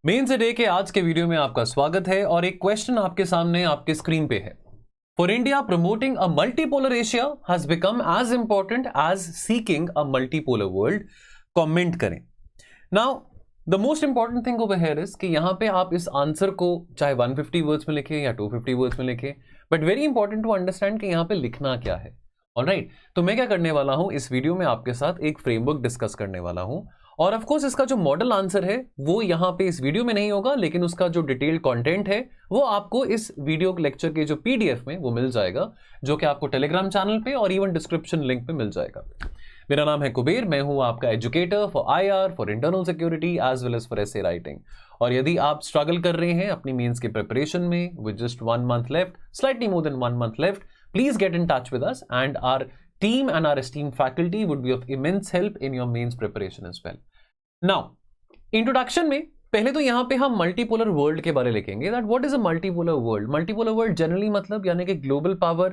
Main से day के आज के वीडियो में आपका स्वागत है और एक क्वेश्चन आपके सामने आपके स्क्रीन पे है। For India, promoting a multipolar Asia has become as important as seeking a multipolar world. Comment करें। Now the most important thing over here is कि यहां पे आप इस आंसर को चाहे 150 वर्ड्स में लिखें या 250 वर्ड्स में लिखें, but very important to understand कि यहां पे लिखना क्या है। ऑलराइट, तो मैं क्या करने वाला हूं, इस वीडियो में आपके साथ एक फ्रेमवर्क डिस्कस करने वाला हूं और ऑफ कोर्स इसका जो मॉडल आंसर है वो यहां पे इस वीडियो में नहीं होगा, लेकिन उसका जो डिटेल्ड कंटेंट है वो आपको इस वीडियो लेक्चर के जो पीडीएफ में वो मिल जाएगा, जो कि आपको टेलीग्राम चैनल पे और इवन डिस्क्रिप्शन लिंक पे मिल जाएगा। मेरा नाम है कुबेर, मैं हूं आपका educator for IR, for internal security as well as for essay writing. और यदि आप स्ट्रगल कर रहे हैं अपनी मेंस के प्रिपरेशन में with just 1 month left, slightly more than 1 month left, please get in touch with us and our team and our esteemed faculty would be of immense help in your mains preparation as well. Now, introduction में पहले तो यहां पे हम multipolar world के बारे में लिखेंगे that what is a multipolar world. Multipolar world generally मतलब यानी कि global power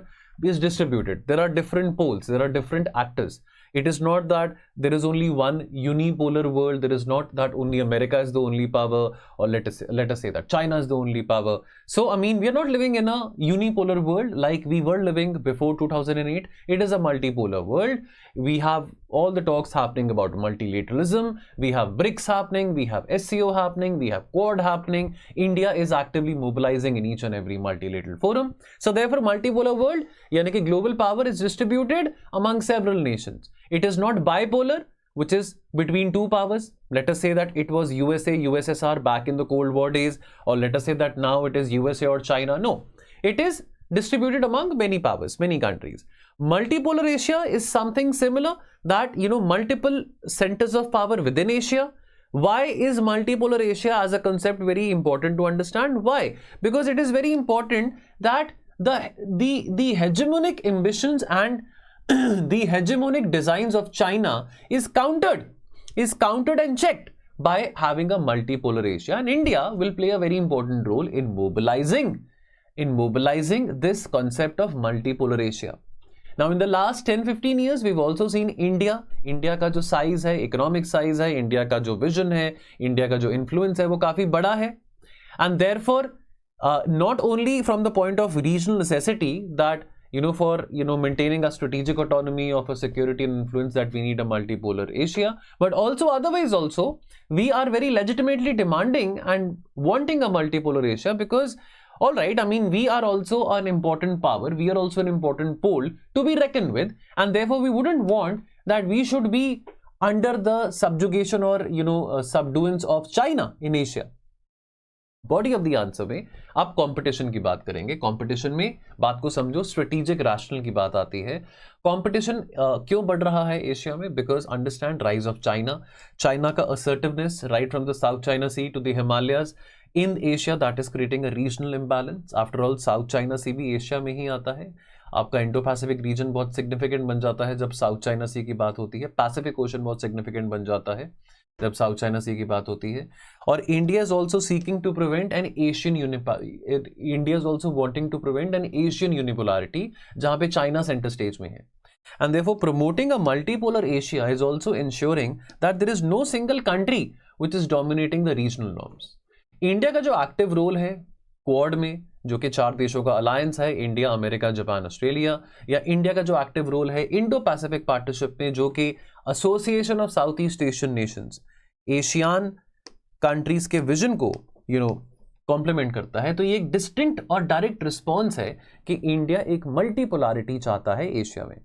is distributed. There are different poles, there are different actors. It is not that there is only one unipolar world. There is not that only America is the only power, or let us say that China is the only power. So I mean, we are not living in a unipolar world like we were living before 2008. It is a multipolar world. We have all the talks happening about multilateralism. We have BRICS happening. We have SCO happening. We have Quad happening. India is actively mobilizing in each and every multilateral forum. So therefore, multipolar world, यानी कि global power is distributed among several nations. It is not bipolar, which is between two powers. Let us say that it was USA, USSR back in the Cold War days, or let us say that now it is USA or China. No, it is distributed among many powers, many countries. Multipolar Asia is something similar, that multiple centers of power within Asia. Why is multipolar Asia as a concept very important to understand? Why? Because it is very important that the hegemonic ambitions and the hegemonic designs of China is countered and checked by having a multipolar Asia, and India will play a very important role in mobilizing this concept of multipolar Asia. Now in the last 10-15 years we've also seen India का जो size है, economic size है, India का जो vision है, India का जो influence है वो काफी बड़ा है, and therefore not only from the point of regional necessity that for maintaining a strategic autonomy of a security and influence, that we need a multipolar Asia, but also otherwise also we are very legitimately demanding and wanting a multipolar Asia, because all right, I mean, we are also an important power, we are also an important pole to be reckoned with, and therefore we wouldn't want that we should be under the subjugation or subduance of China in Asia. Body of the answer में आप competition की बात करेंगे। Competition में बात को समझो, strategic rational की बात आती है। कंपटीशन क्यों बढ़ रहा है एशिया में? Because understand rise of China का assertiveness right from the South China Sea to the Himalayas in Asia, that is creating a regional imbalance. After all South China Sea भी एशिया में ही आता है। आपका इंडो पैसिफिक रीजन बहुत significant बन जाता है जब साउथ चाइना सी की बात होती है। पैसिफिक ओशन बहुत सिग्निफिकेंट बन जाता है जब साउथ चाइना सी की बात होती है। और India is also seeking to prevent an Asian India is also wanting to prevent an Asian unipolarity, जहां पे चाइना सेंटर स्टेज में है। And therefore promoting a multipolar Asia is also ensuring that there is no single country which is dominating the regional norms. India का जो active role है quad में, जो कि 4 देशों का अलायंस है, इंडिया, अमेरिका, जापान, ऑस्ट्रेलिया, या इंडिया का जो एक्टिव रोल है इंडो पैसिफिक पार्टनरशिप में, जो कि association of south east Asian nations, ASEAN countries के विजन को कॉम्प्लीमेंट करता है। तो ये एक डिस्टिंक्ट और डायरेक्ट रिस्पॉन्स है कि इंडिया एक मल्टीपोलैरिटी चाहता है एशिया में।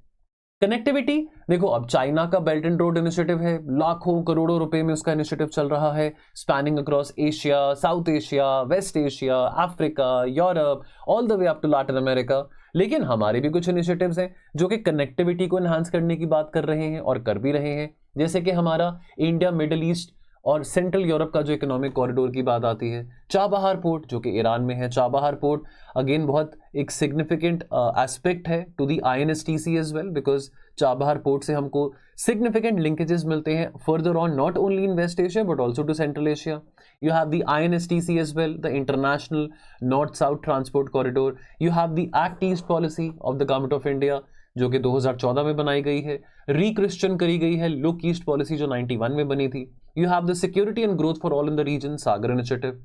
कनेक्टिविटी देखो, अब चाइना का बेल्ट एंड रोड इनिशिएटिव है, लाखों करोड़ों रुपए में उसका इनिशिएटिव चल रहा है, spanning across Asia, south Asia, west Asia, Africa, Europe, all the way up to Latin America. लेकिन हमारे भी कुछ इनिशिएटिव्स हैं जो कि कनेक्टिविटी को एनहांस करने की बात कर रहे हैं और कर भी रहे हैं, जैसे कि हमारा इंडिया मिडिल ईस्ट और सेंट्रल यूरोप का जो इकोनॉमिक कॉरिडोर की बात आती है। चाबहार पोर्ट जो कि ईरान में है, चाबहार पोर्ट अगेन बहुत एक सिग्निफिकेंट एस्पेक्ट है to the INSTC as well, because Chabahar port से हमको सिग्निफिकेंट लिंकेजेस मिलते हैं further on, not only in west Asia but also to central Asia. You have the INSTC as well, the International North-South Transport Corridor. You have the Act East policy of the Government of India, जो कि 2014 में बनाई गई है, रिक्रिश्चियन करी गई है look east policy जो 91 में बनी थी। You have the security and growth for all in the region, Sagar Initiative.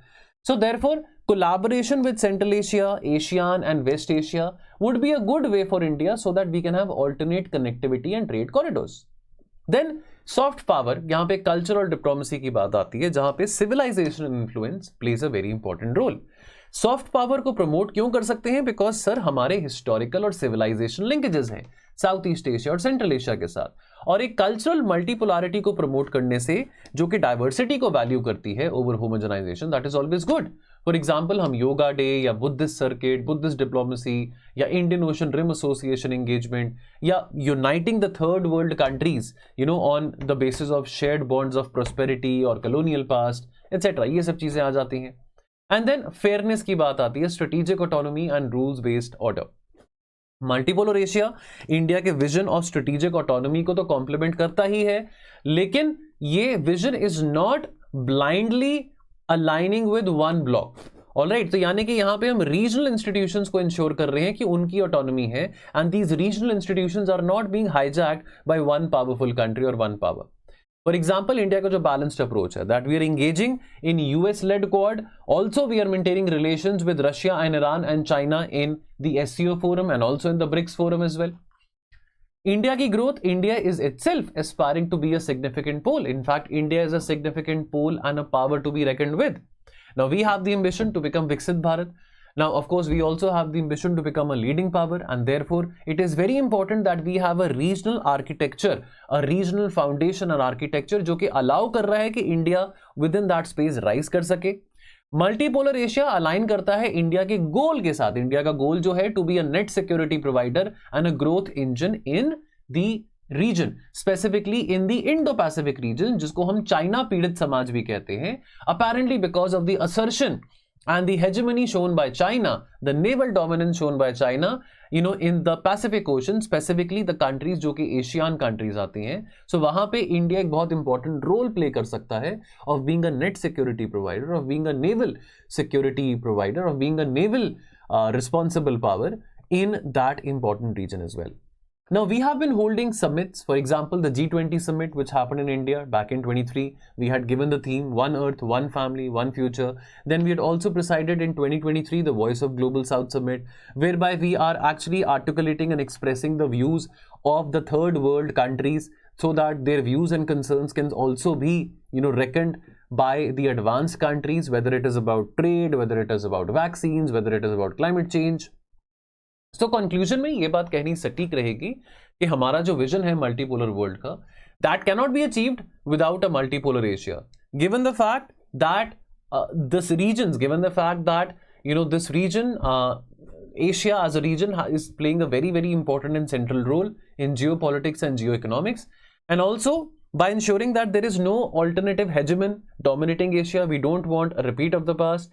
So therefore, collaboration with Central Asia, ASEAN and West Asia would be a good way for India so that we can have alternate connectivity and trade corridors. Then soft power, यहाँ पे culture और diplomacy की बात आती है, जहाँ पे civilization and influence plays a very important role. Soft power को प्रमोट क्यों कर सकते हैं? बिकॉज सर हमारे हिस्टोरिकल और सिविलाइजेशन लिंकेजेस हैं साउथ ईस्ट एशिया और सेंट्रल एशिया के साथ, और एक कल्चरल मल्टीपोलैरिटी को प्रमोट करने से जो कि डाइवर्सिटी को वैल्यू करती है over homogenization, that is always good. For example, हम योगा डे या बुद्धिस्ट सर्किट, बुद्धिस्ट डिप्लोमेसी या Indian Ocean Rim Association engagement या uniting the third world countries on the basis of shared bonds of prosperity और colonial past etcetera, ये सब चीजें आ जाती हैं. एंड देन फेयरनेस की बात आती है, strategic autonomy and rules based order. Multipolar Asia India के विजन ऑफ स्ट्रेटेजिक ऑटोनॉमी को तो कॉम्प्लीमेंट करता ही है, लेकिन ये vision is not blindly aligning with one block. Alright, तो यानी कि यहां पे हम रीजनल इंस्टीट्यूशंस को इंश्योर कर रहे हैं कि उनकी ऑटोनॉमी है, and these regional institutions are not being hijacked by one powerful country और one power. For example, India का जो बैलेंस्ड अप्रोच है, that we are engaging in US led Quad, also we are maintaining relations with Russia and Iran and China in the SCO forum and also in the BRICS forum as well. India की growth, India is itself aspiring to be a significant pole. In fact, India is a significant pole and a power to be reckoned with. Now we have the ambition to become Viksit Bharat. Now, of course, we also have the ambition to become a leading power, and therefore, it is very important that we have a regional architecture, a regional foundation and architecture जो कि allow कर रहा है कि India within that space rise कर सके. Multipolar Asia align करता है इंडिया के गोल के साथ. इंडिया का गोल जो है to be a net security provider and a growth engine in the region, specifically in the Indo Pacific region, जिसको हम चाइना पीड़ित समाज भी कहते हैं. Apparently because of the assertion and the hegemony shown by China, the naval dominance shown by China, in the Pacific Ocean, specifically the countries जो कि Asian countries आती हैं. So वहाँ पे इंडिया एक बहुत important role play कर सकता है of being a net security provider, of being a naval security provider, of being a naval responsible power in that important region as well. Now, we have been holding summits. For example, the G20 summit, which happened in India back in 23, we had given the theme One Earth, One Family, One Future. Then we had also presided in 2023 the Voice of Global South Summit, whereby we are actually articulating and expressing the views of the third world countries so that their views and concerns can also be, reckoned by the advanced countries, whether it is about trade, whether it is about vaccines, whether it is about climate change. तो conclusion में ये बात कहनी सटीक रहेगी कि हमारा जो विजन है मल्टीपोलर वर्ल्ड का, that can not be achieved without a multipolar Asia, given the fact that this region, given the fact that this region, Asia as a region is playing a very, very important and central role in geopolitics and geoeconomics, and also by ensuring that there is no alternative hegemon dominating Asia. We don't want a repeat of the past.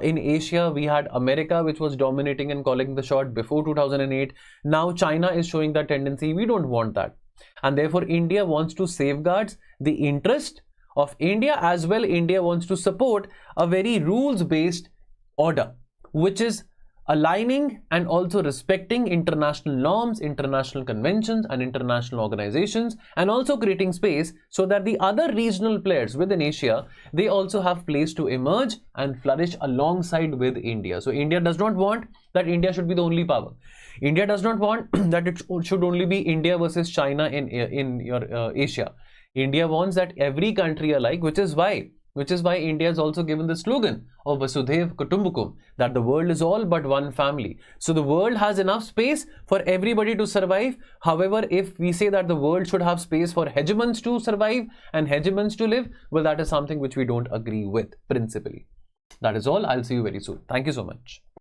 In Asia, we had America, which was dominating and calling the shot before 2008. Now China is showing that tendency. We don't want that. And therefore, India wants to safeguard the interest of India as well. India wants to support a very rules-based order, which is aligning and also respecting international norms, international conventions and international organizations, and also creating space so that the other regional players within Asia, they also have place to emerge and flourish alongside with India. So India does not want that India should be the only power. India does not want that it should only be India versus China in your Asia. India wants that every country alike, which is why India has also given the slogan of Vasudhaiv Kutumbakam, that the world is all but one family. So the world has enough space for everybody to survive. However, if we say that the world should have space for hegemons to survive and hegemons to live, well, that is something which we don't agree with principally. That is all. I'll see you very soon. Thank you so much.